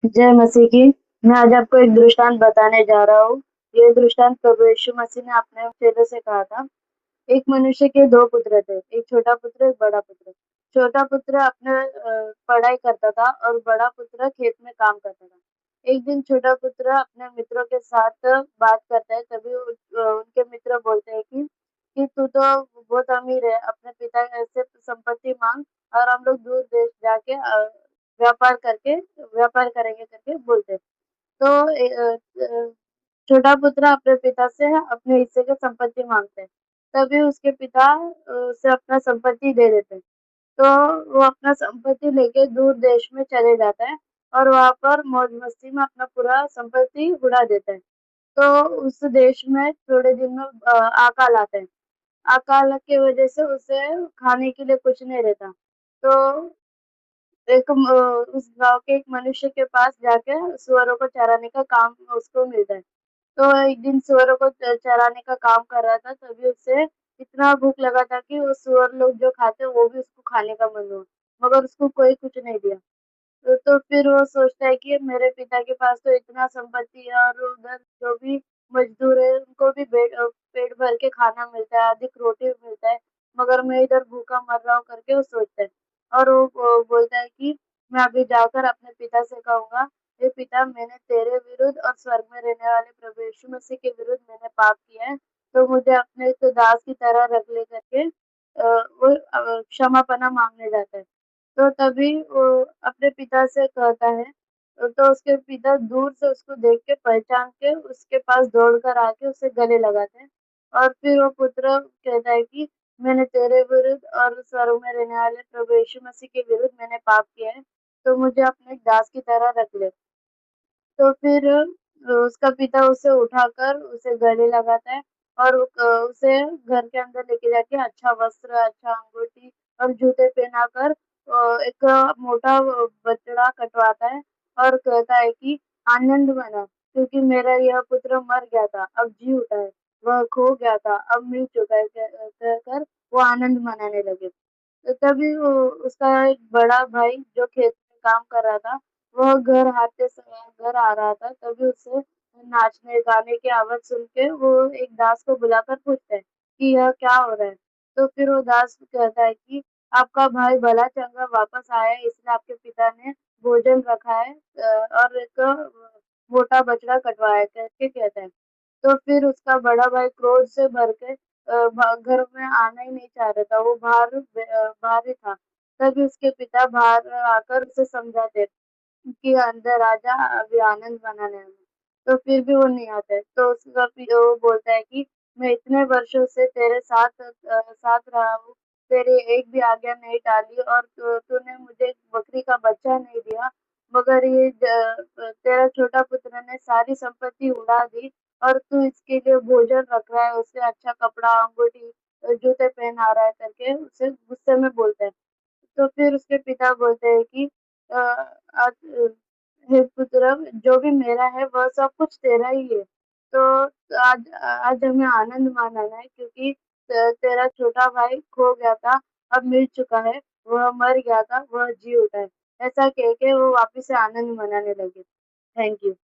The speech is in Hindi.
जय मसीह की। मैं आज आपको एक दृष्टांत बताने जा रहा हूँ। ये दृष्टांत प्रभु यीशु मसीह ने अपने चेलों से कहा था। एक मनुष्य के दो पुत्र थे, एक छोटा पुत्र, एक बड़ा पुत्र। छोटा पुत्र अपने पढ़ाई करता था और बड़ा पुत्र खेत में काम करता था। एक दिन छोटा पुत्र अपने मित्रों के साथ बात करता है, तभी उनके मित्र बोलते हैं कि तू तो बहुत अमीर है, अपने पिता से संपत्ति मांग और हम लोग दूर देश जाके व्यापार करके व्यापार करेंगे करके बोलते हैं। तो छोटा पुत्र अपने पिता से अपने हिस्से की संपत्ति मांगता है। तभी उसके पिता उसे अपना संपत्ति दे देते हैं। तो वो अपना संपत्ति लेके दूर देश में चले जाता है और वहाँ पर मौज-मस्ती में अपना पूरा संपत्ति उड़ा देता है। तो उस देश में थोड़े दिन में अकाल आता है। अकाल की वजह से उसे खाने के लिए कुछ नहीं रहता। तो उस गाँव के एक मनुष्य के पास जाके सूअरों को चराने का काम उसको मिलता है। तो एक दिन सूअरों को चराने का काम कर रहा था, तभी उसे इतना भूख लगा था कि वो सूअर लोग जो खाते हैं वो भी उसको खाने का मन हुआ, मगर उसको कोई कुछ नहीं दिया। तो फिर वो सोचता है कि मेरे पिता के पास तो इतना संपत्ति है और उधर जो भी मजदूर है उनको भी पेट भर के खाना मिलता है, अधिक रोटी मिलता है, मगर मैं इधर भूखा मर रहा हूँ करके वो सोचता है। और वो बोलता है कि मैं अभी जाकर अपने पिता से कहूँगा, हे पिता, मैंने तेरे विरुद्ध और स्वर्ग में रहने वाले प्रभु यीशु मसीह के विरुद्ध मैंने पाप किया है, तो मुझे अपने एक दास की तरह रख ले करके वो क्षमापना मांगने जाता है। तो तभी वो अपने पिता से कहता है, तो उसके पिता दूर से उसको देख के पहचान के उसके पास दौड़कर आके उसे गले लगाते हैं। और फिर वो पुत्र कहता है कि मैंने तेरे विरुद्ध और स्वर्ग में रहने वाले प्रभु यीशु मसीह के विरुद्ध मैंने पाप किया है, तो मुझे अपने एक दास की तरह रख ले। तो फिर उसका पिता उसे उठाकर उसे गले लगाता है और उसे घर के अंदर लेके जाके अच्छा वस्त्र, अच्छा अंगूठी और जूते पहनाकर एक मोटा बछड़ा कटवाता है और कहता है कि आनंद मना, क्योंकि मेरा यह पुत्र मर गया था, अब जी उठा है। वह खो गया था, अब मिल चुका है, कहकर वो आनंद मनाने लगे। तो तभी वो उसका एक बड़ा भाई जो खेत में काम कर रहा था, वह घर आते समय घर आ रहा था, तभी उसे नाचने गाने की आवाज सुन के वो एक दास को बुलाकर पूछता है कि यह क्या हो रहा है। तो फिर वो दास कहता है कि आपका भाई भला चंगा वापस आया है, इसलिए आपके पिता ने भोजन रखा है और एक मोटा बछड़ा कटवाया है करके कहता है। तो फिर उसका बड़ा भाई क्रोध से भर के घर में आना ही नहीं चाह रहा था, वो बाहर ही था। तभी उसके पिता बाहर आकर उसे समझाते कि अंदर आजा, अभी आनंद मनाने है। तो फिर भी वो नहीं आता है। तो वो बोलता है कि मैं इतने वर्षों से तेरे साथ रहा हूँ, तेरी एक भी आज्ञा नहीं टाली और तूने मुझे एक बकरी का बच्चा नहीं दिया, मगर तेरा छोटा पुत्र ने सारी संपत्ति उड़ा दी और तू इसके लिए भोजन रख रहा है, उसे अच्छा कपड़ा, अंगूठी, जूते पहना रहा है करके उसे गुस्से में बोलता है। तो फिर उसके पिता बोलते हैं कि अ, आज हे पुत्र, जो भी मेरा है वह सब कुछ तेरा ही है। तो आज आज हमें आनंद मनाना है, क्योंकि तेरा छोटा भाई खो गया था, अब मिल चुका है, वह मर गया था, वह जी उठा है। ऐसा कह के वो वापिस से आनंद मनाने लगे। Thank you.